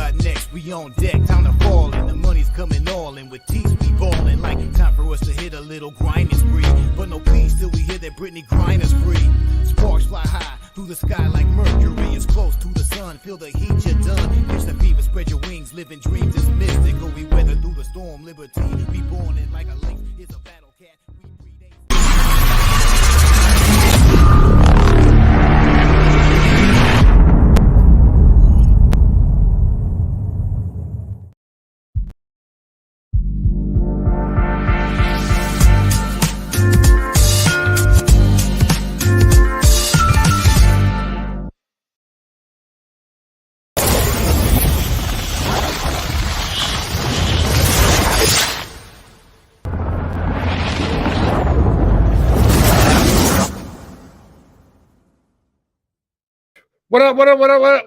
got next? We on deck, time to fall in. The money's coming all in with teeth, we ballin'. Like time for us to hit a little grinding spree. But no peace till we hear that Britney Griner's free. Sparks fly high through the sky like Mercury. It's close to the sun, feel the heat, you're done. Catch the fever, spread your wings, living dreams is mystical. We weather through the storm, liberty, be born in like a lynx. It's a battle cat, we predate.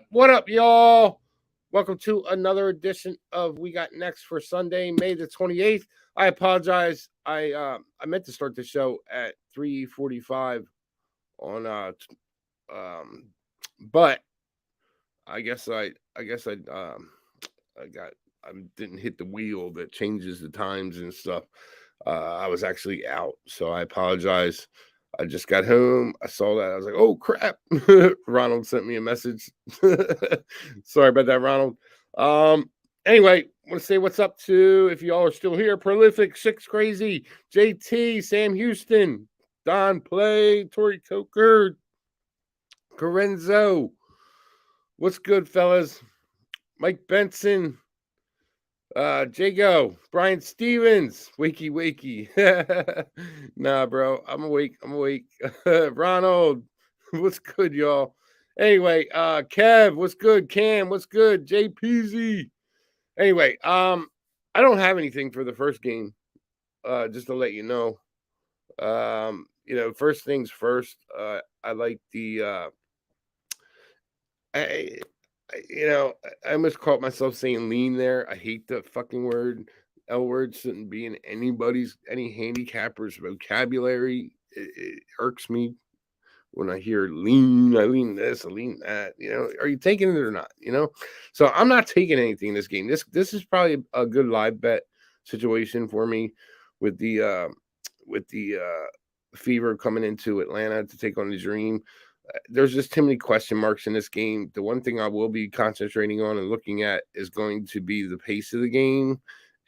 What up, y'all? Welcome to another edition of We Got Next for Sunday, May the 28th. I apologize. I meant to start the show at 3:45 on but I didn't hit the wheel that changes the times and stuff. I was actually out, so I apologize. I just got home. I saw that. I was like, oh, crap. Ronald sent me a message. Sorry about that, Ronald. Anyway, I want to say what's up to, if y'all are still here, Prolific, Six Crazy, JT, Sam Houston, Don Play, Tori Coker, Corenzo. What's good, fellas? Mike Benson. Jago, Brian Stevens, wakey. Nah, bro, I'm awake. Ronald, what's good, y'all? Anyway, Kev, what's good? Cam, what's good? JPZ. Anyway, I don't have anything for the first game. Just to let you know. First things first. I like the I almost caught myself saying lean there. I hate the fucking word. L word shouldn't be in any handicapper's vocabulary. It irks me when I hear lean. I lean this, I lean that. Are you taking it or not? So I'm not taking anything in this game. This is probably a good live bet situation for me with the Fever coming into Atlanta to take on the Dream. There's just too many question marks in this game. The one thing I will be concentrating on and looking at is going to be the pace of the game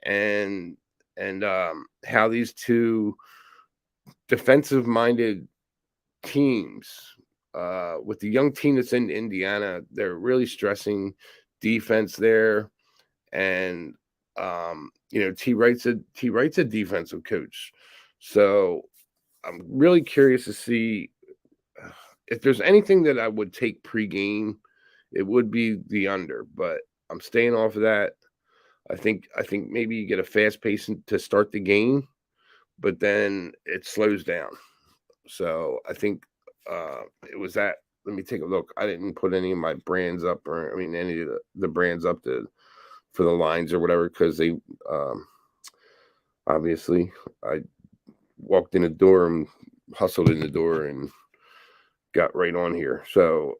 and how these two defensive-minded teams, with the young team that's in Indiana, they're really stressing defense there. And T. Wright's a defensive coach, so I'm really curious to see. If there's anything that I would take pregame, it would be the under, but I'm staying off of that. I think maybe you get a fast pace to start the game, but then it slows down. So I think it was that. Let me take a look. I didn't put any of my brands up, any of the brands up for the lines or whatever, because they obviously I walked in the door and hustled in the door and got right on here. So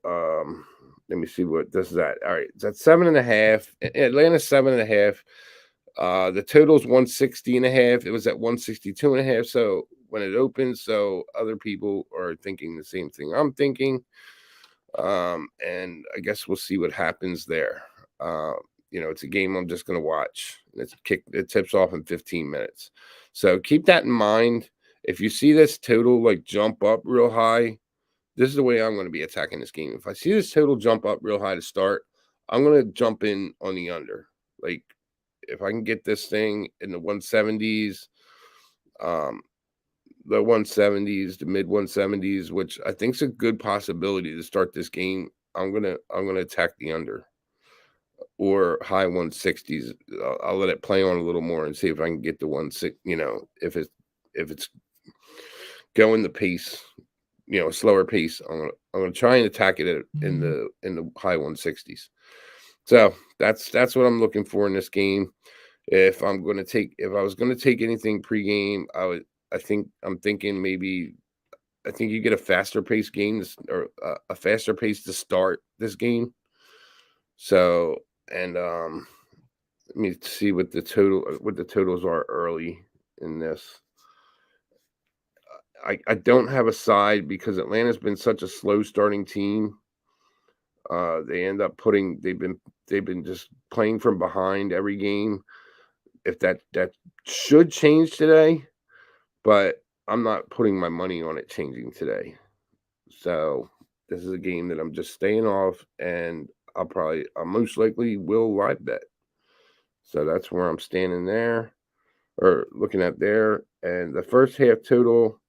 let me see what this is at. All right, it's at 7.5. Atlanta's 7.5. The total's 160.5. It was at 162.5. So when it opens, so other people are thinking the same thing I'm thinking. And I guess we'll see what happens there. It's a game I'm just gonna watch. It tips off in 15 minutes. So keep that in mind. If you see this total like jump up real high, this is the way I'm going to be attacking this game. If I see this total jump up real high to start, I'm going to jump in on the under. Like, if I can get this thing in the 170s, the mid 170s, which I think is a good possibility to start this game, I'm gonna attack the under or high 160s. I'll let it play on a little more and see if I can get the 160. If it's going the pace. A slower pace. I'm gonna try and attack it in the high 160s. So that's what I'm looking for in this game. If I was gonna take anything pregame, I'm thinking maybe you get a faster pace game or a faster pace to start this game. So And let me see what the totals are early in this. I don't have a side because Atlanta's been such a slow starting team. They end up they've been just playing from behind every game. If that should change today, but I'm not putting my money on it changing today. So this is a game that I'm just staying off, and I most likely will live bet. So that's where I'm standing there, or looking at there. And the first half total,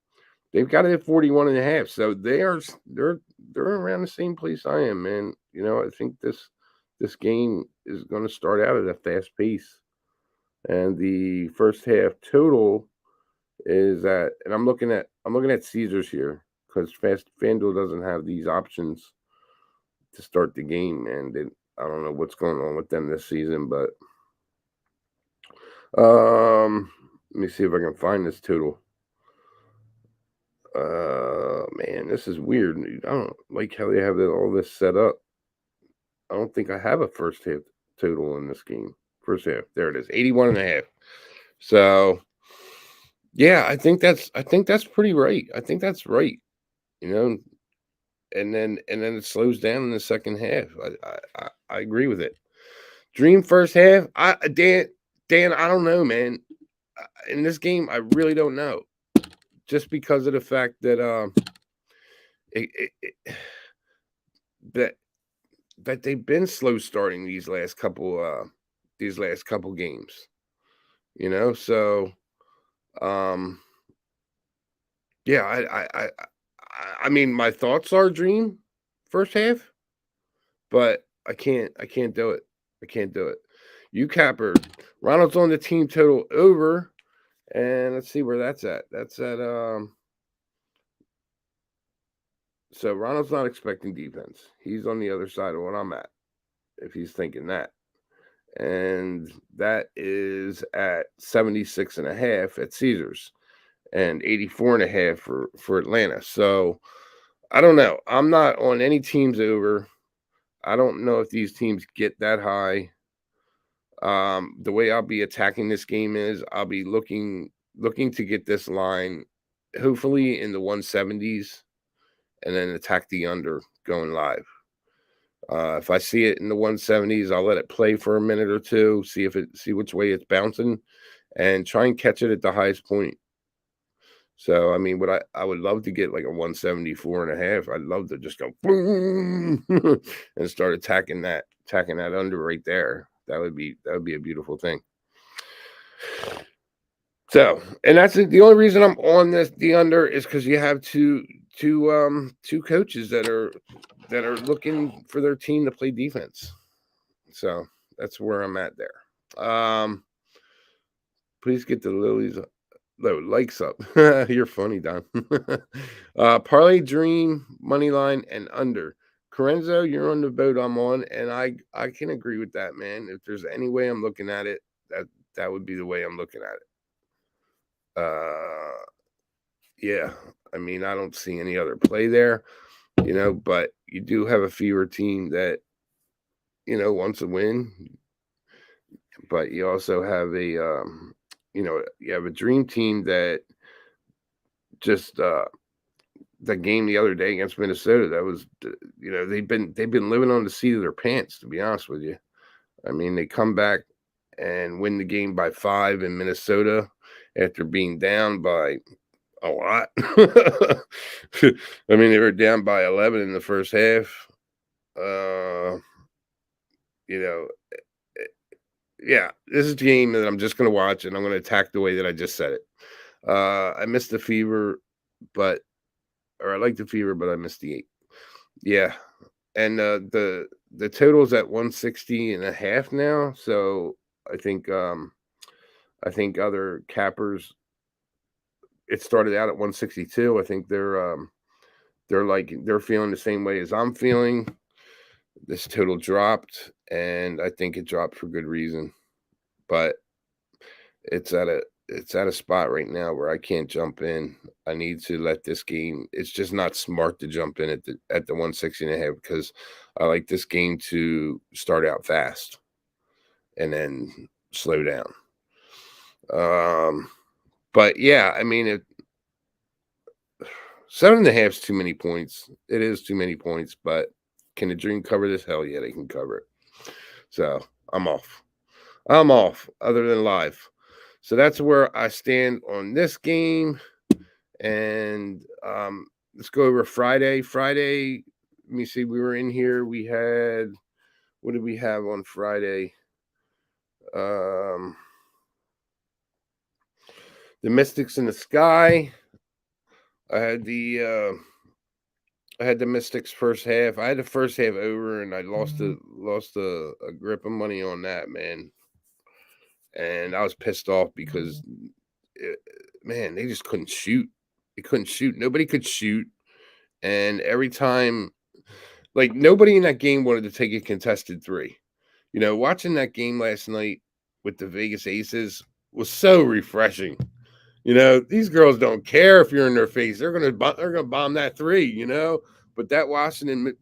they've got it at 41.5. So they're around the same place I am, man. You know, I think this game is going to start out at a fast pace. And the first half total is at, and I'm looking at Caesars here because FanDuel doesn't have these options to start the game, and I don't know what's going on with them this season, but let me see if I can find this total. Man, this is weird. I don't like how they have all this set up. I don't think I have a first half total in this game. First half, there it is, 81.5. So yeah, I think that's pretty right. I think that's right. You know, and then it slows down in the second half. I agree with it. Dream first half. Dan, I don't know, man. In this game, I really don't know. Just because of the fact that that they've been slow starting these last couple games. You know, so yeah, I mean, my thoughts are Dream first half, but I can't do it. I can't do it. You capper. Ronald's on the team total over, and let's see where that's at. That's at so Ronald's not expecting defense. He's on the other side of what I'm at, if he's thinking that. And that is at 76.5 at Caesars and 84.5 for Atlanta. So I don't know. I'm not on any teams over. I don't know if these teams get that high. The way I'll be attacking this game is I'll be looking to get this line hopefully in the 170s and then attack the under going live. If I see it in the 170s, I'll let it play for a minute or two, see which way it's bouncing, and try and catch it at the highest point. So I mean, what I would love to get like a 174.5. I'd love to just go boom and start attacking that under right there. That would be a beautiful thing. So, and that's the only reason I'm on the under is because you have two coaches that are looking for their team to play defense. So that's where I'm at there. Please get the Lilies likes up. You're funny, Don. Parlay Dream money line and under. Corenzo, you're on the boat I'm on, and I can agree with that, man. If there's any way I'm looking at it, that would be the way I'm looking at it. Yeah, I mean, I don't see any other play there, you know, but you do have a fever team that, you know, wants to win, but you also have a, you have a dream team that just, the game the other day against Minnesota, that was, you know, they've been living on the seat of their pants, to be honest with you. I mean, they come back and win the game by 5 in Minnesota after being down by a lot. I mean, they were down by 11 in the first half. You know, yeah, this is a game that I'm just going to watch, and I'm going to attack the way that I just said it. I missed the fever, or I like the fever, but I missed the 8. Yeah, and the total's at 160.5 now. So I think other cappers, it started out at 162. I think they're feeling the same way as I'm feeling. This total dropped, and I think it dropped for good reason. But it's at a spot right now where I can't jump in. I need to let this game. It's just not smart to jump in at the 160.5 because I like this game to start out fast. and then slow down. But yeah, I mean, 7.5 is too many points. It is too many points, but can the Dream cover this? Hell yeah, they can cover it. So I'm off. Other than live. So that's where I stand on this game. And let's go over Friday. Friday, let me see. We were in here. We had, what did we have on Friday? The Mystics in the Sky. I had the Mystics first half. I had the first half over, and I lost a grip of money on that, man. And I was pissed off because, man, they just couldn't shoot. They couldn't shoot. Nobody could shoot. And every time, like, nobody in that game wanted to take a contested three. You know, watching that game last night with the Vegas Aces was so refreshing. You know, these girls don't care if you're in their face. They're gonna bomb that three. You know, but that Washington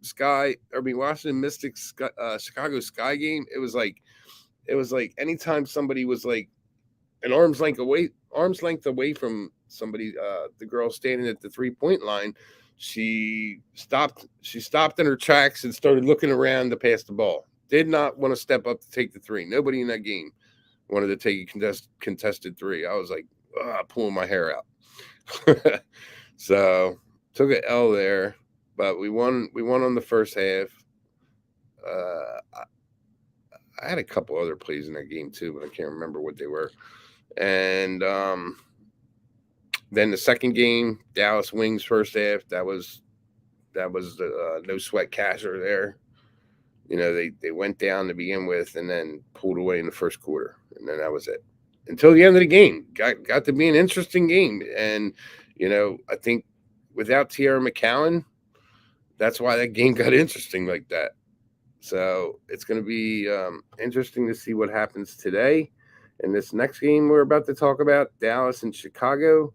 Mystics Chicago Sky game, it was like anytime somebody was like an arm's length away from somebody, the girl standing at the 3-point line, she stopped in her tracks and started looking around to pass the ball. Did not want to step up to take the three. Nobody in that game wanted to take a contested three. I was like, pulling my hair out. So took an L there, but we won on the first half. I had a couple other plays in that game too, but I can't remember what they were. And then the second game, Dallas Wings first half. That was the no sweat casher there. You know, they went down to begin with and then pulled away in the first quarter, and then that was it. Until the end of the game, got to be an interesting game. And you know, I think without Tiara McCowan, that's why that game got interesting like that. So it's going to be interesting to see what happens today. In this next game we're about to talk about, Dallas and Chicago.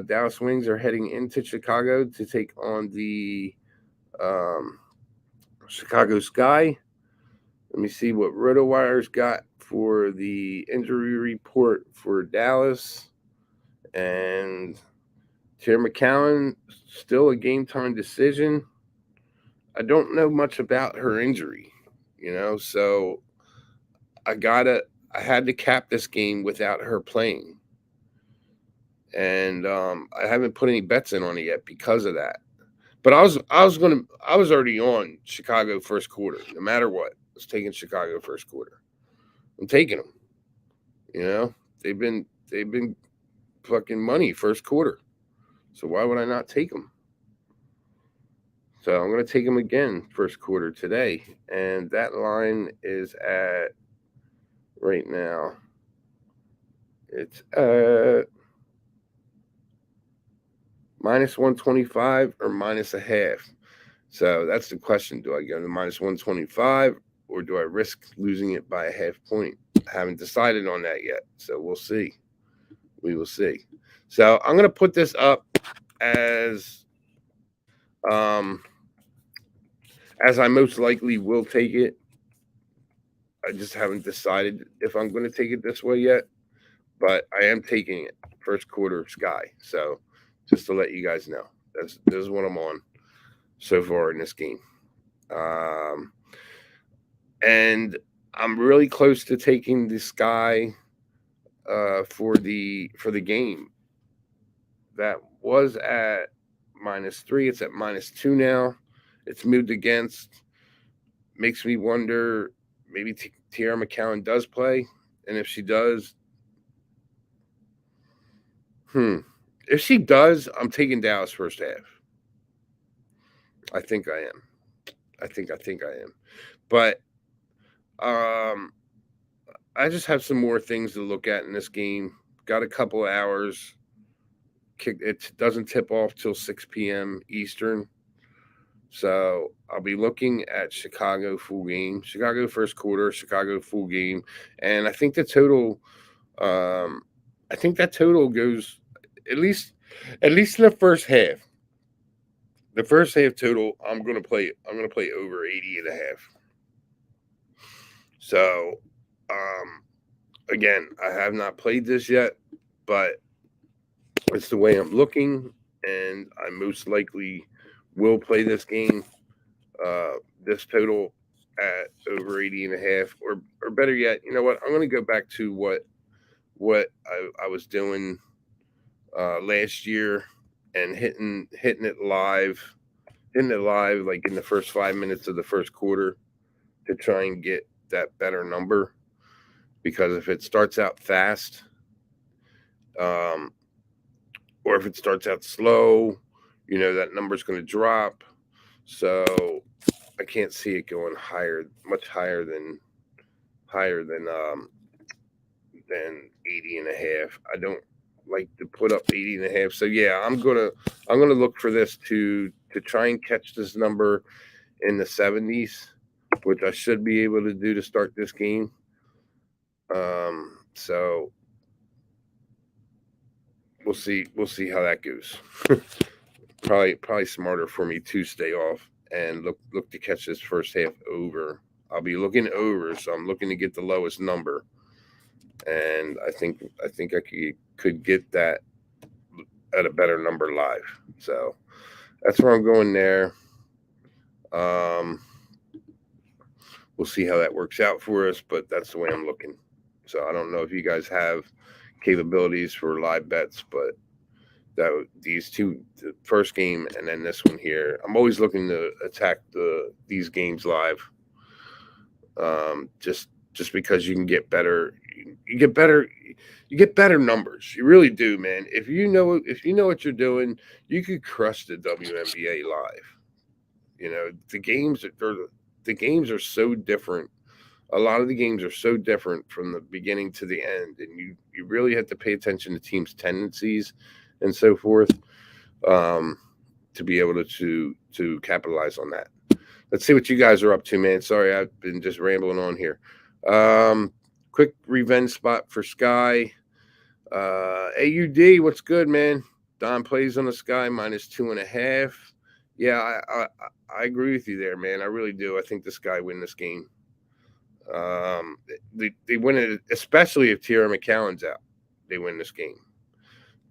Dallas Wings are heading into Chicago to take on the Chicago Sky. Let me see what RotoWire's got for the injury report for Dallas. And Tiara McCowan, still a game-time decision. I don't know much about her injury, you know, so I had to cap this game without her playing. And I haven't put any bets in on it yet because of that. But I was already on Chicago first quarter, no matter what. I was taking Chicago first quarter. I'm taking them. You know, they've been fucking money first quarter. So why would I not take them? So I'm going to take them again first quarter today. And that line is at, right now, it's at minus 125 or minus a half. So that's the question. Do I go to minus 125 or do I risk losing it by a half point? I haven't decided on that yet. So we'll see. We will see. So I'm going to put this up as I most likely will take it. I just haven't decided if I'm going to take it this way yet, but I am taking it first quarter Sky. So just to let you guys know, this is what I'm on so far in this game. And I'm really close to taking the Sky for the game. That was at -3. It's at -2 now. It's moved against. Makes me wonder, maybe Tiara McCowan does play. And if she does, if she does, I'm taking Dallas first half. I think I am. I think I am. But I just have some more things to look at in this game. Got a couple of hours. It doesn't tip off till 6 p.m. Eastern. So I'll be looking at Chicago full game, Chicago first quarter, Chicago full game. And I think the total, goes at least in the first half. The first half total, I'm going to play over 80.5. So again, I have not played this yet, but it's the way I'm looking, and I most likely will play this game, uh, this total at over 80 and a half, or better yet, you know what? I'm going to go back to what I was doing last year and hitting it live like in the first 5 minutes of the first quarter to try and get that better number. Because if it starts out fast, um, or if it starts out slow, that number's going to drop. So I can't see it going much higher than 80 and a half. I don't like to put up 80 and a half. So yeah, I'm gonna look for this to try and catch this number in the 70s, which I should be able to do to start this game. So we'll see how that goes. probably smarter for me to stay off and look to catch this first half over. I'll be looking over, so I'm looking to get the lowest number, and I think I could get that at a better number live. So that's where I'm going there. Um, we'll see how that works out for us, but that's the way I'm looking. So I don't know if you guys have capabilities for live bets, but these two, the first game and then this one here, I'm always looking to attack these games live. Just because you can get better, you get better numbers. You really do, man. If you know what you're doing, you could crush the WNBA live. The games are so different. A lot of the games are so different from the beginning to the end, and you really have to pay attention to teams' tendencies and so forth, to be able to capitalize on that. Let's see what you guys are up to, man. Sorry, I've been just rambling on here. Quick revenge spot for Sky. AUD, what's good, man? Don plays on the Sky -2.5. Yeah, I agree with you there, man. I really do. I think the Sky win this game. They win it, especially if Tierra McCowan's out. They win this game.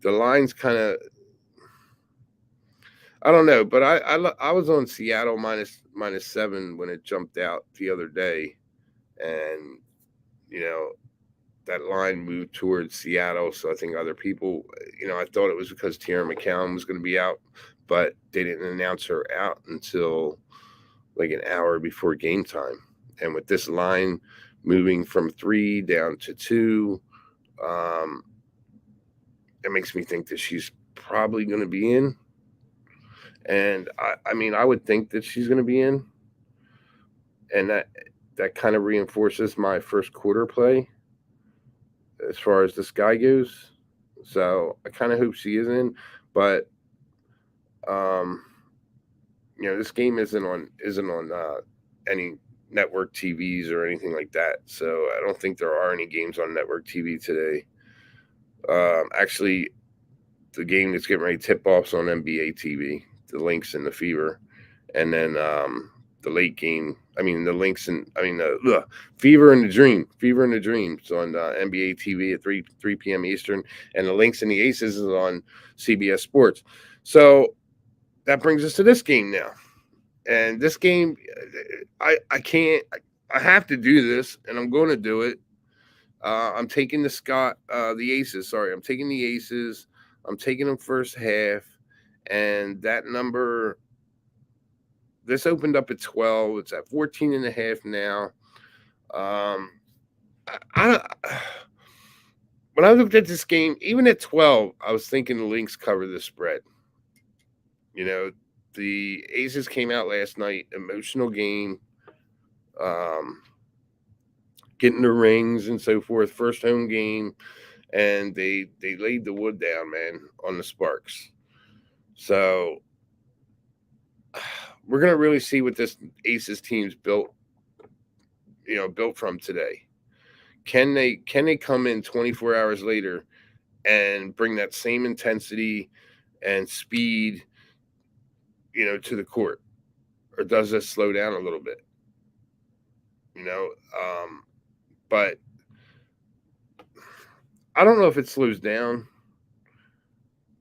The line's kind of, I don't know, but I was on Seattle -7 when it jumped out the other day, and that line moved towards Seattle. So I think other people, I thought it was because Tierra McCowan was going to be out, but they didn't announce her out until like an hour before game time. And with this line moving from 3 down to 2, it makes me think that she's probably going to be in. And I mean, I would think that she's going to be in. And that kind of reinforces my first quarter play as far as this guy goes. So I kind of hope she is in. But, this game isn't on any network TVs or anything like that. So I don't think there are any games on network TV today. Actually, the game that's getting ready to tip off's on NBA TV, the Lynx and the Fever, and then the late game. I mean, the Lynx and the Fever and the Dream. Fever and the Dream. It's on NBA TV at 3 p.m. Eastern, and the Lynx and the Aces is on CBS Sports. So that brings us to this game now. And this game, I can't. I have to do this, and I'm going to do it. I'm taking the Aces. Sorry, I'm taking the Aces. I'm taking them first half, and that number. This opened up at 12. It's at 14.5 now. When I looked at this game, even at 12, I was thinking the Lynx cover the spread. The Aces came out last night, emotional game, getting the rings and so forth, first home game, and they laid the wood down, man, on the Sparks. So we're gonna really see what this Aces team's built from today. Can they come in 24 hours later and bring that same intensity and speed, to the court, or does this slow down a little bit? But I don't know if it slows down.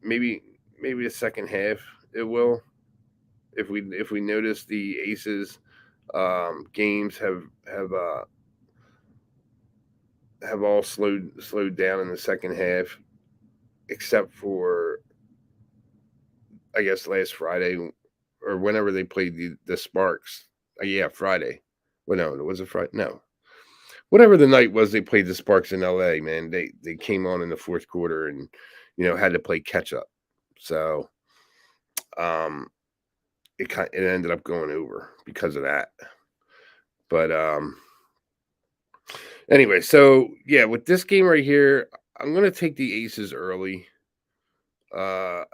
Maybe the second half it will. If we notice the Aces games have all slowed down in the second half, except for I guess last Friday or whenever they played the Sparks. Yeah, Friday. Well, no, was it Friday? No, whatever the night was, they played the Sparks in L.A. Man, they came on in the fourth quarter and had to play catch up. So um, it ended up going over because of that. But anyway, so yeah, with this game right here, I'm gonna take the Aces early. Uh,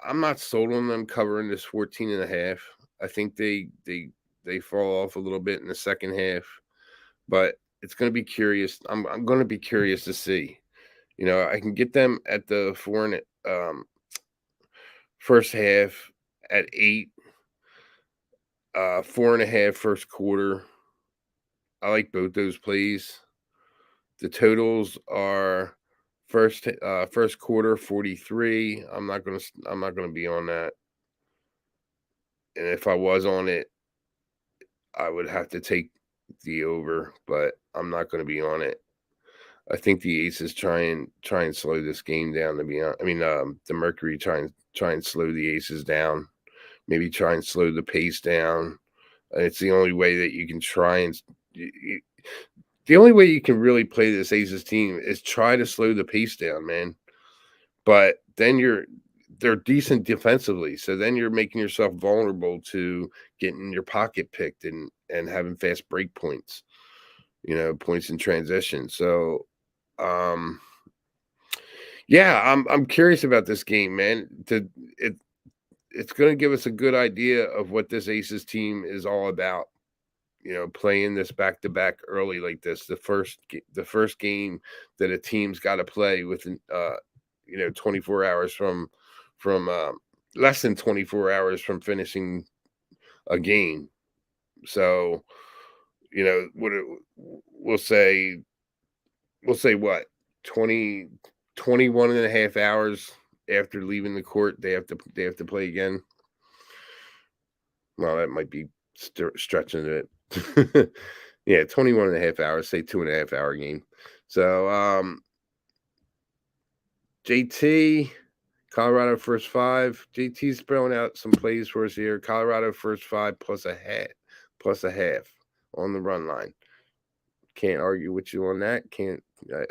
I'm not sold on them covering this 14 and a half. I think they fall off a little bit in the second half, but it's going to be curious. I'm going to be curious to see. I can get them at the first half at 8, 4.5 first quarter. I like both those plays. The totals are first quarter 43. I'm not gonna be on that. And if I was on it, I would have to take the over, but I'm not going to be on it. I think the Aces try and slow this game down. To be honest, I mean the Mercury try and slow the Aces down. Maybe try and slow the pace down. And it's the only way that you can try and. The only way you can really play this Aces team is try to slow the pace down, man. But then they're decent defensively, so then you're making yourself vulnerable to getting your pocket picked and having fast break points, points in transition. So, yeah, I'm curious about this game, man. It's going to give us a good idea of what this Aces team is all about. Playing this back to back early like this, the first game that a team's got to play within 24 hours from less than 24 hours from finishing a game. So, what we'll say what 21 and a half hours after leaving the court, they have to play again. Well, that might be stretching it. Yeah, 21 and a half hours, say 2.5 hour game. So, JT, Colorado first 5. JT's throwing out some plays for us here. Colorado first 5 plus a half on the run line. Can't argue with you on that.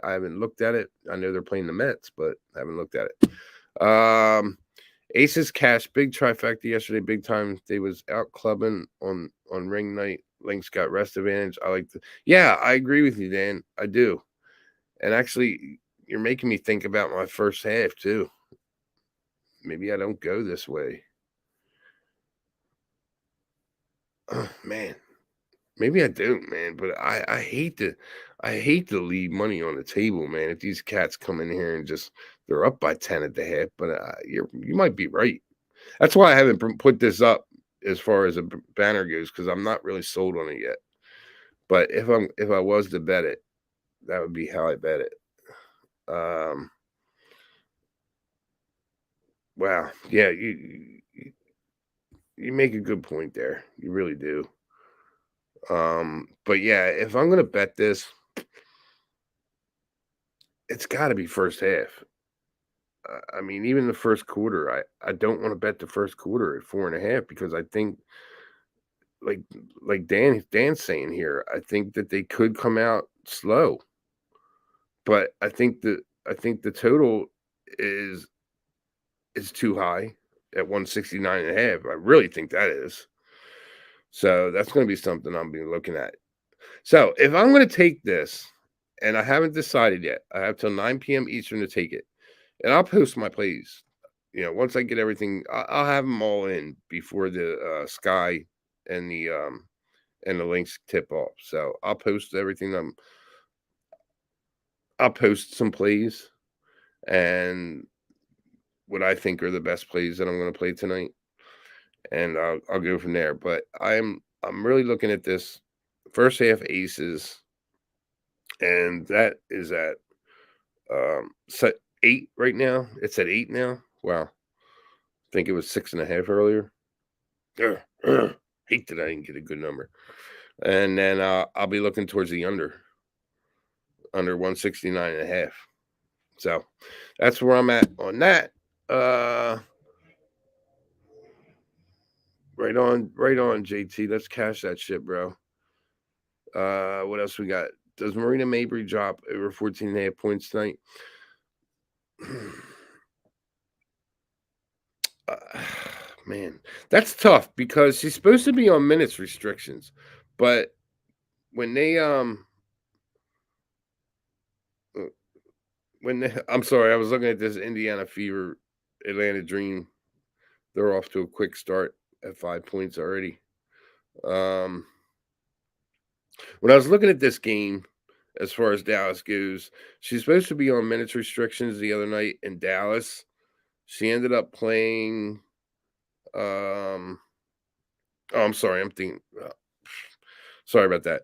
I haven't looked at it. I know they're playing the Mets, but I haven't looked at it. Aces cash big trifecta yesterday, big time. They was out clubbing on ring night. Lynx got rest advantage. I agree with you, Dan. I do. And actually, you're making me think about my first half too. Maybe I don't go this way. Oh, man. Maybe I do, man. But I hate to leave money on the table, man. If these cats come in here and they're up by 10 at the half, but you might be right. That's why I haven't put this up as far as a banner goes, because I'm not really sold on it yet. But if I was to bet it, that would be how I bet it. Wow, yeah, you make a good point there. You really do. But yeah, if I'm gonna bet this, it's got to be first half. I mean, even the first quarter, I don't want to bet the first quarter at 4.5 because I think, like Dan's saying here, I think that they could come out slow, but I think the total is too high at 169.5. I really think that is. So that's going to be something I'm be looking at. So if I'm going to take this, and I haven't decided yet, I have till 9 p.m. Eastern to take it. And I'll post my plays. Once I get everything, I'll have them all in before the Sky and the Lynx tip off. So I'll post everything. I'll post some plays and what I think are the best plays that I'm going to play tonight, and I'll go from there. But I'm really looking at this first half Aces, and that is at Set 8 right now. It's at 8 now. Wow. I think it was 6.5 earlier. Hate that I didn't get a good number. And then I'll be looking towards the under 169.5. So that's where I'm at on that. Right on, JT. Let's cash that shit, bro. What else we got? Does Marina Mabrey drop over 14.5 points tonight? Man, that's tough because she's supposed to be on minutes restrictions, but when they I'm sorry, I was looking at this Indiana Fever, Atlanta Dream. They're off to a quick start at 5 points already. When I was looking at this game, as far as Dallas goes, she's supposed to be on minutes restrictions the other night in Dallas. She ended up playing. Oh, I'm sorry. I'm thinking. Sorry about that.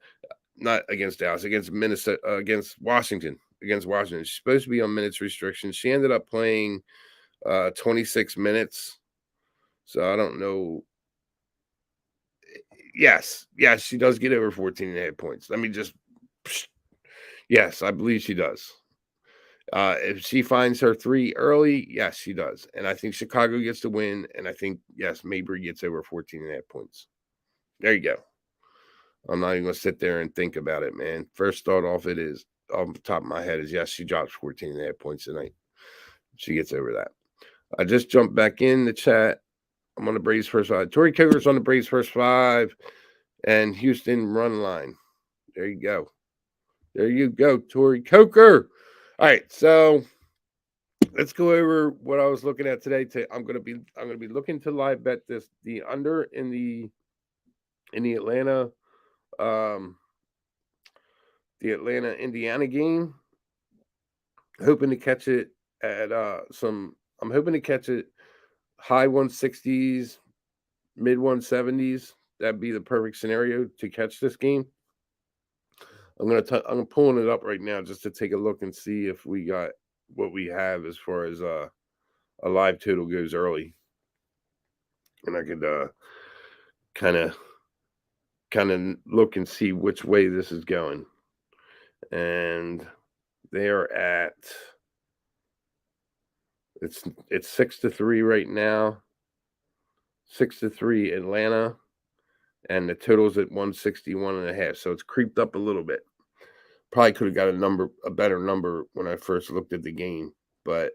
Not against Dallas, against Minnesota, against Washington. Against Washington. She's supposed to be on minutes restrictions. She ended up playing 26 minutes. So I don't know. Yes, she does get over 14.5 points. Let me just. Yes, I believe she does. If she finds her 3 early, yes, she does. And I think Chicago gets the win. And I think, yes, Mabry gets over 14.5 points. There you go. I'm not even going to sit there and think about it, man. First thought off the top of my head is, yes, she drops 14.5 points tonight. She gets over that. I just jumped back in the chat. I'm on the Braves first 5. Tori Coker's on the Braves first 5. And Houston run line. There you go. There you go, Tori Coker. All right, so let's go over what I was looking at today. I'm gonna be looking to live bet the under in the Atlanta Indiana game. Hoping to catch it at I'm hoping to catch it high 160s, mid 170s. That'd be the perfect scenario to catch this game. I'm pulling it up right now just to take a look and see if we got what we have as far as a live total goes early, and I could kind of look and see which way this is going. And they're at it's 6-3 right now. 6-3 Atlanta, and the total's at 161.5. So it's creeped up a little bit. Probably could have got a better number when I first looked at the game, but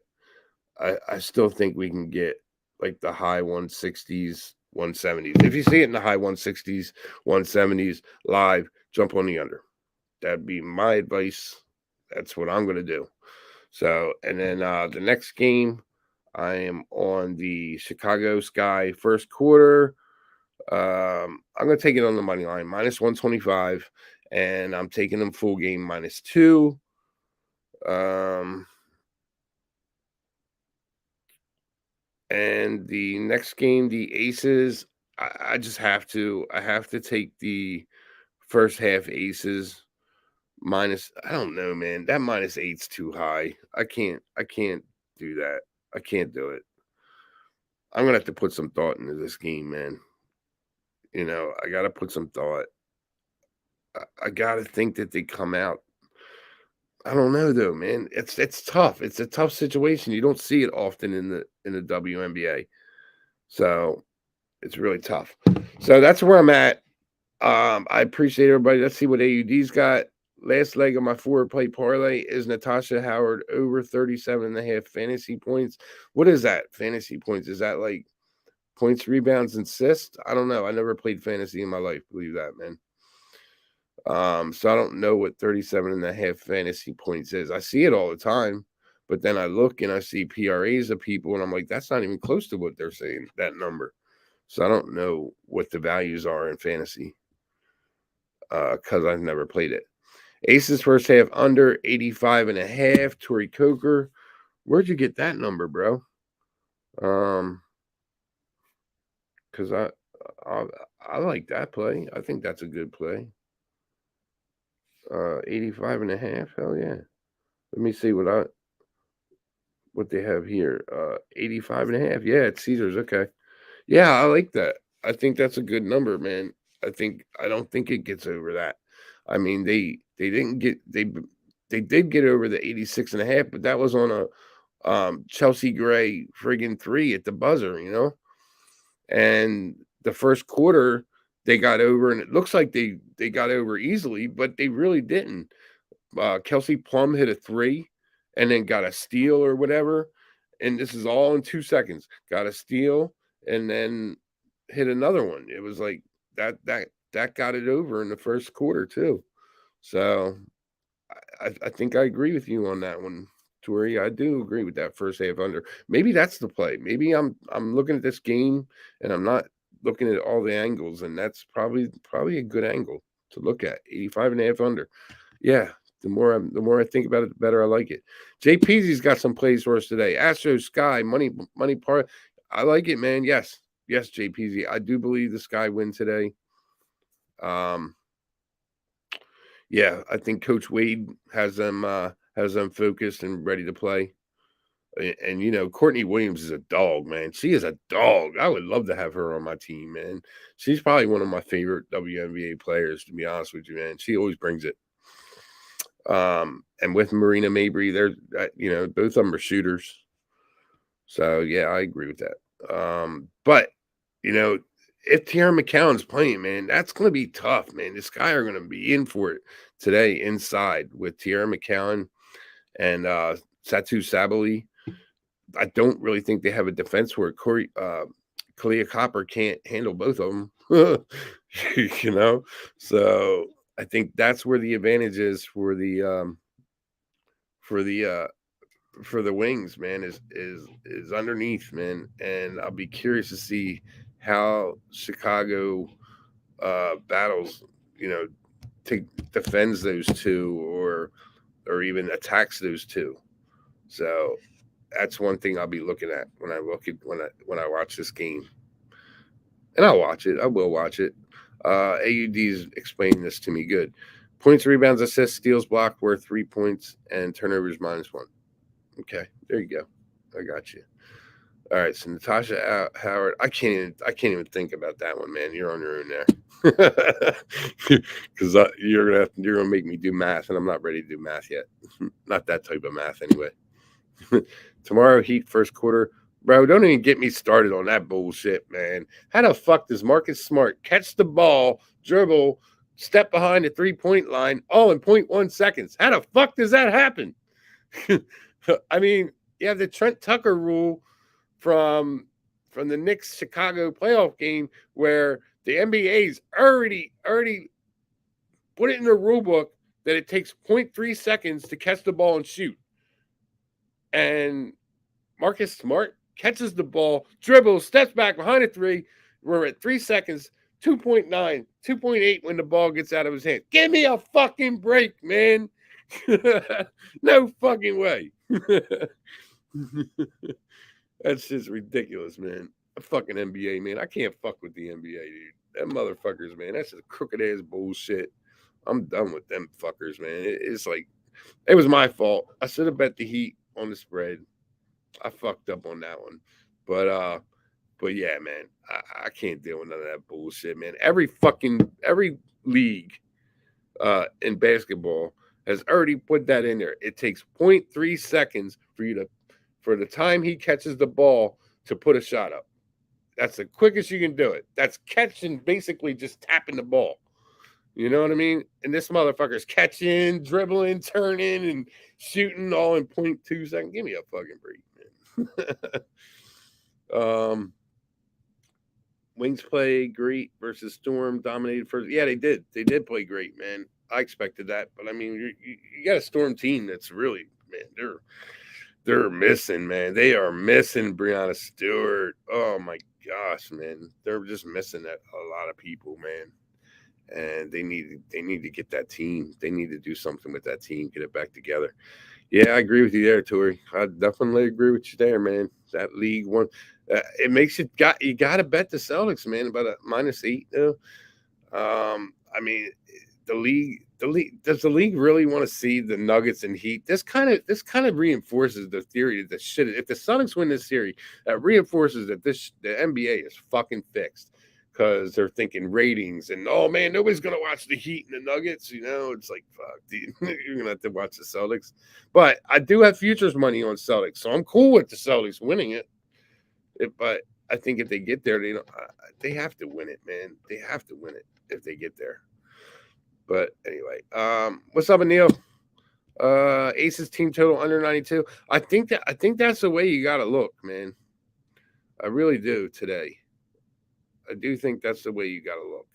I still think we can get like the high 160s, 170s. If you see it in the high 160s, 170s live, jump on the under. That'd be my advice. That's what I'm going to do. So, and then the next game, I am on the Chicago Sky first quarter. I'm going to take it on the money line, minus 125, and I'm taking them full game -2. And the next game, the Aces, I just have to take the first half Aces minus. I don't know, man. That -8's too high. I can't do that. I can't do it. I'm gonna have to put some thought into this game, man. You know, I gotta put some thought. I gotta think that they come out. I don't know though, man. It's tough. It's a tough situation. You don't see it often in the WNBA. So it's really tough. So that's where I'm at. I appreciate everybody. Let's see what AUD's got. Last leg of my forward play parlay is Natasha Howard over 37.5 fantasy points. What is that? Fantasy points? Is that like points, rebounds, and assists? I don't know. I never played fantasy in my life. Believe that, man. So I don't know what 37.5 fantasy points is. I see it all the time, but then I look and I see PRAs of people, and I'm like, that's not even close to what they're saying, that number. So I don't know what the values are in fantasy because I've never played it. Aces first half under 85.5. Tori Coker. Where'd you get that number, bro? Because I like that play. I think that's a good play. 85.5. Hell yeah. Let me see what what they have here. 85.5. Yeah, it's Caesars. Okay. Yeah, I like that. I think that's a good number, man. I don't think it gets over that. I mean, they didn't get they did get over the 86.5, but that was on a Chelsea Gray friggin' 3 at the buzzer, you know? And the first quarter they got over, and it looks like they got over easily, but they really didn't. Kelsey Plum hit a 3 and then got a steal or whatever. And this is all in 2 seconds. Got a steal and then hit another one. It was like that got it over in the first quarter too. So I think I agree with you on that one, Tori. I do agree with that first half under. Maybe that's the play. Maybe I'm looking at this game and I'm not looking at all the angles, and that's probably a good angle to look at. 85.5 under. Yeah, the more I think about it, the better I like it. JPZ's got some plays for us today. Astro Sky money part. I like it, man. Yes, JPZ. I do believe the Sky win today. Yeah, I think Coach Wade has them focused and ready to play. And you know, Courtney Williams is a dog, man. She is a dog. I would love to have her on my team, man. She's probably one of my favorite WNBA players, to be honest with you, man. She always brings it. And with Marina Mabry, they're you know, both of them are shooters. So yeah, I agree with that. But you know, if Tiara McCowan's playing, man, that's gonna be tough, man. The Sky are gonna be in for it today inside with Tiara McCowan and Satu Sabali. I don't really think they have a defense where Kalia Copper can't handle both of them. You know, so I think that's where the advantage is for the Wings, man, is underneath, man. And I'll be curious to see how Chicago battles, you know, defends those two or even attacks those two. So that's one thing I'll be looking at when I watch this game. And I'll watch it. I will watch it. AUD's explaining this to me good. Points, rebounds, assists, steals, block worth 3 points, and turnovers -1. Okay, there you go. I got you. All right, so Natasha Howard. I can't even think about that one, man. You're on your own there, because you're gonna make me do math, and I'm not ready to do math yet. Not that type of math, anyway. Tomorrow, Heat first quarter. Bro, don't even get me started on that bullshit, man. How the fuck does Marcus Smart catch the ball, dribble, step behind the 3-point line, all in 0.1 seconds? How the fuck does that happen? I mean, you have the Trent Tucker rule from the Knicks Chicago playoff game where the NBA's already put it in the rule book that it takes 0.3 seconds to catch the ball and shoot. And Marcus Smart catches the ball, dribbles, steps back behind a 3. We're at 3 seconds, 2.9, 2.8 when the ball gets out of his hand. Give me a fucking break, man. No fucking way. That's just ridiculous, man. The fucking NBA, man. I can't fuck with the NBA, dude. Them motherfuckers, man. That's just crooked ass bullshit. I'm done with them fuckers, man. It's like, it was my fault. I should have bet the Heat on the spread. I fucked up on that one. But yeah, man, I can't deal with none of that bullshit, man. Every league in basketball has already put that in there. It takes 0.3 seconds for the time he catches the ball to put a shot up. That's the quickest you can do it. That's catching, basically just tapping the ball. You know what I mean? And this motherfucker's catching, dribbling, turning, and shooting all in 0.2 seconds. Give me a fucking break, man. Wings play great versus Storm, dominated first. Yeah, they did. They did play great, man. I expected that. But, I mean, you got a Storm team that's really, man, they're missing, man. They are missing Breanna Stewart. Oh, my gosh, man. They're just missing a lot of people, man. And they need to get that team. They need to do something with that team, get it back together. Yeah, I agree with you there, Tori. I definitely agree with you there, man. That league one, it makes you got to bet the Celtics, man, about a -8 though. I mean, the league does the league really want to see the Nuggets and Heat? This kind of reinforces the theory that shit. If the Celtics win this series, that reinforces that the NBA is fucking fixed because they're thinking ratings and oh man, nobody's gonna watch the Heat and the Nuggets. It's like fuck, dude, you're gonna have to watch the Celtics. But I do have futures money on Celtics, so I'm cool with the Celtics winning it. But I think if they get there, they have to win it, man. They have to win it if they get there. But anyway, what's up, Anil? Aces team total under 92. I think that's the way you gotta look, man. I really do today. I do think that's the way you gotta look.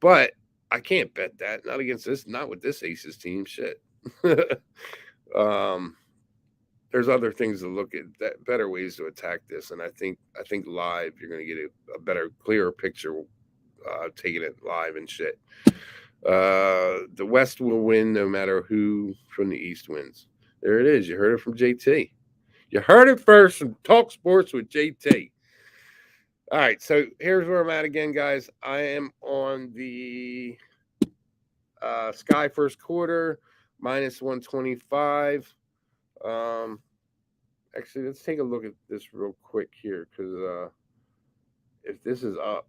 But I can't bet that. Not against this, not with this Aces team. Shit. There's other things to look at, that better ways to attack this. And I think live you're gonna get a better, clearer picture taking it live and shit. The West will win no matter who from the East wins. There it is. You heard it from JT. You heard it first from Talk Sports with JT. All right, so here's where I'm at again, guys. I am on the Sky first quarter, minus 125. Actually, let's take a look at this real quick here, because if this is up.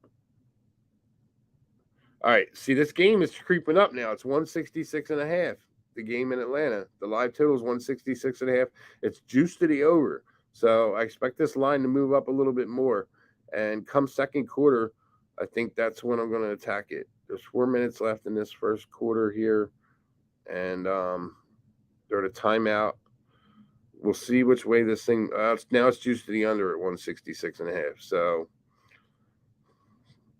All right, see, this game is creeping up now. It's 166.5. The game in Atlanta. The live total is 166.5. It's juiced to the over. So I expect this line to move up a little bit more. And come second quarter, I think that's when I'm going to attack it. There's 4 minutes left in this first quarter here. And they're at a timeout. We'll see which way this thing now it's juiced to the under at 166.5. So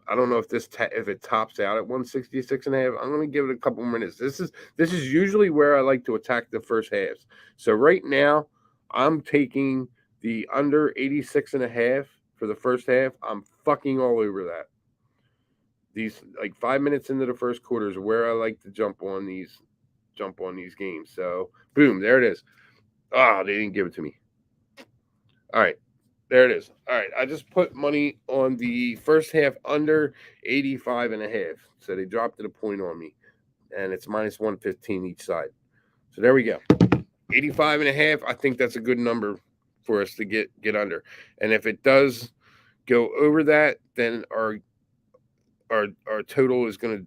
I don't know if if it tops out at 166.5. I'm going to give it a couple minutes. This is usually where I like to attack the first halves. So right now, I'm taking the under 86.5 for the first half. I'm fucking all over that. These like 5 minutes into the first quarter is where I like to jump on these games. So boom, there it is. Ah, they didn't give it to me. All right. There it is. All right. I just put money on the first half under 85.5. So they dropped it a point on me. And it's minus 115 each side. So there we go. 85.5. I think that's a good number for us to get under. And if it does go over that, then our total is gonna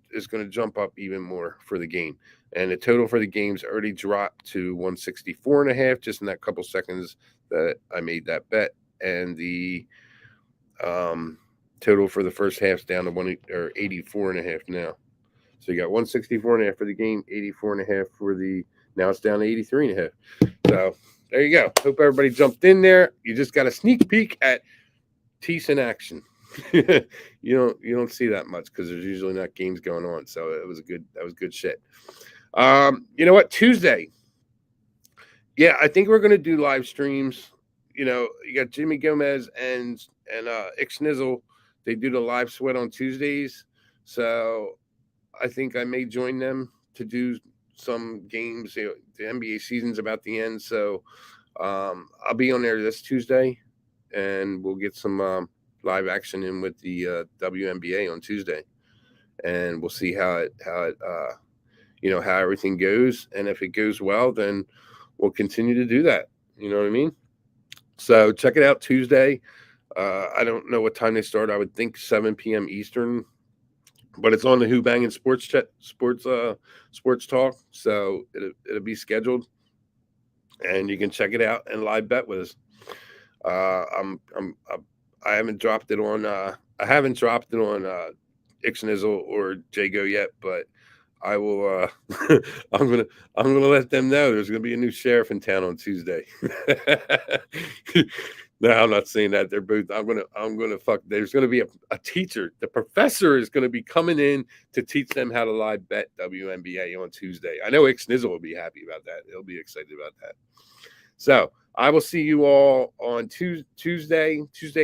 jump up even more for the game. And the total for the game's already dropped to 164.5 just in that couple seconds that I made that bet. And the total for the first half's down to 84.5 now. So you got 164.5 for the game, 84.5 for now it's down to 83.5. So there you go. Hope everybody jumped in there. You just got a sneak peek at Tease in action. you don't see that much because there's usually not games going on. So that was good shit. You know what? Tuesday. Yeah, I think we're gonna do live streams. You got Jimmy Gomez and Ixnizzle. They do the live sweat on Tuesdays. So I think I may join them to do some games. The NBA season's about to end. So I'll be on there this Tuesday and we'll get some live action in with the WNBA on Tuesday. And we'll see how everything goes. And if it goes well, then we'll continue to do that. You know what I mean? So check it out Tuesday. I don't know what time they start. I would think 7 p.m. Eastern, but it's on the Who-Bangin Sports Talk. So it'll be scheduled, and you can check it out and live bet with us. I haven't dropped it on Ixnizzle or Jago yet, but I will. I'm gonna let them know there's gonna be a new sheriff in town on Tuesday. No, I'm not saying that. They're both. I'm gonna fuck. There's gonna be a teacher. The professor is gonna be coming in to teach them how to live bet WNBA on Tuesday. I know Ixnizzle will be happy about that. He'll be excited about that. So I will see you all on Tuesday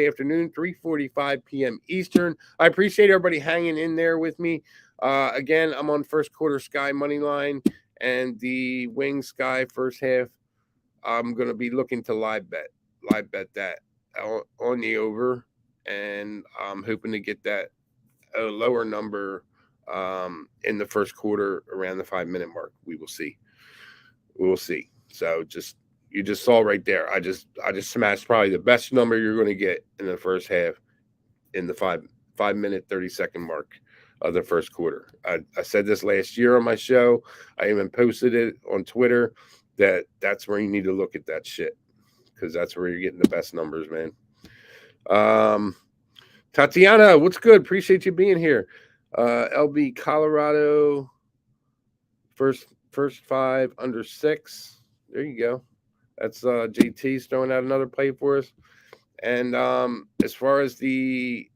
afternoon, 3:45 p.m. Eastern. I appreciate everybody hanging in there with me. Again, I'm on first quarter Sky money line and the Wing Sky first half. I'm going to be looking to live bet that on the over, and I'm hoping to get that a lower number in the first quarter around the 5-minute mark. We will see. We will see. So you just saw right there. I just smashed probably the best number you're going to get in the first half in the 5-minute 30-second mark of the first quarter. I said this last year on my show. I even posted it on Twitter that's where you need to look at that shit, because that's where you're getting the best numbers, man. Tatiana, what's good? Appreciate you being here. LB Colorado, first 5 under 6. There you go. That's JT's throwing out another play for us. And as far as the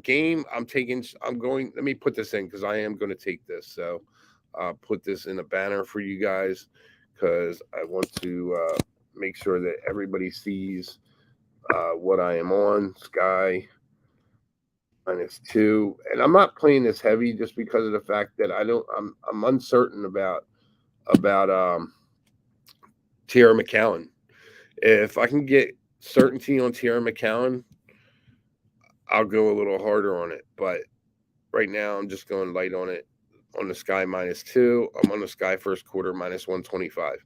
game, let me put this in because I am going to take this. So I'll put this in a banner for you guys because I want to make sure that everybody sees what I am on. Sky -2, and I'm not playing this heavy just because of the fact that I'm uncertain about Tierra McCowan. If I can get certainty on Tierra McCowan, I'll go a little harder on it. But right now, I'm just going light on it. On the Sky -2, I'm on the Sky first quarter -125,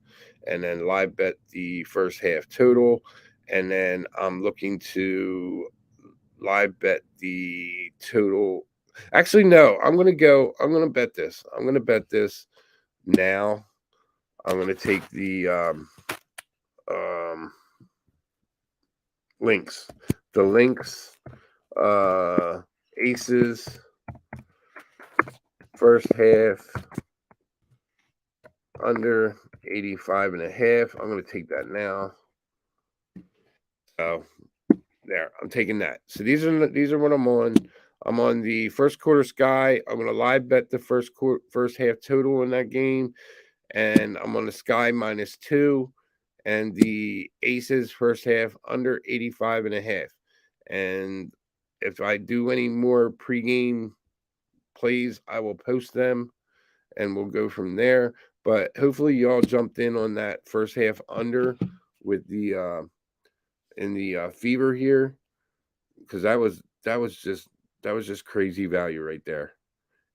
and then live bet the first half total, and then I'm looking to live bet the total. Actually, no, I'm going to bet this. I'm going to bet this now. I'm going to take the links. The links, aces, first half, under 85.5. I'm going to take that now. So there, I'm taking that. So these are what I'm on. I'm on the first quarter Sky. I'm going to live bet the first half total in that game, and I'm on the Sky -2 and the aces first half under 85.5. And if I do any more pregame plays, I will post them and we'll go from there. But hopefully y'all jumped in on that first half under with the in the fever here, because that was just crazy value right there.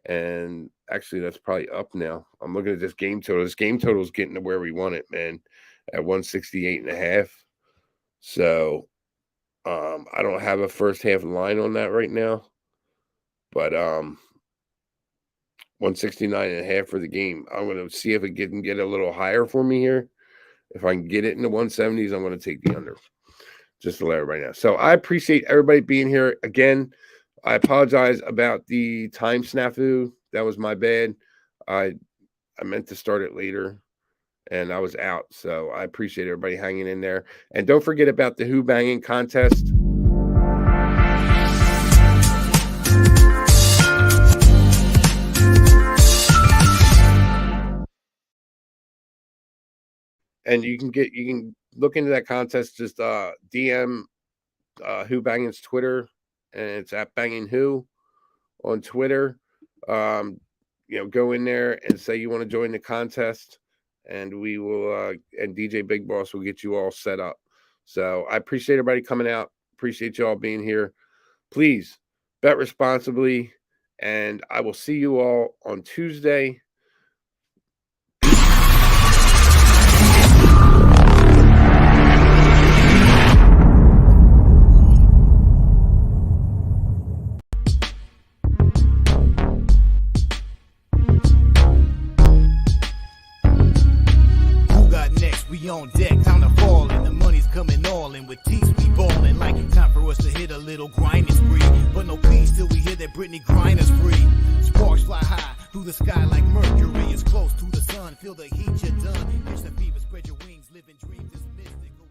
And actually that's probably up now. I'm looking at this game total. This game total is getting to where we want it, man, at 168.5. So I don't have a first half line on that right now, but 169.5 for the game. I'm going to see if it can get a little higher for me here. If I can get it in the 170s, I'm going to take the under, just to let everybody know. So I appreciate everybody being here again. I apologize about the time snafu. That was my bad. I meant to start it later, and I was out. So I appreciate everybody hanging in there. And don't forget about the Who-Bangin contest. And you can look into that contest. Just DM Who-Bangin's Twitter, and it's at Bangin Who on Twitter. Go in there and say you want to join the contest, and we will and DJ Big Boss will get you all set up. So I appreciate everybody coming out. Appreciate you all being here. Please bet responsibly, and I will see you all on Tuesday. On deck, time to fall in. The money's coming all in. With teeth we ballin'. Like time for us to hit a little grinding spree. But no peace till we hear that Britney Griner's free. Sparks fly high through the sky like Mercury. It's close to the sun. Feel the heat, you're done. Catch the fever, spread your wings. Living dreams is mystical.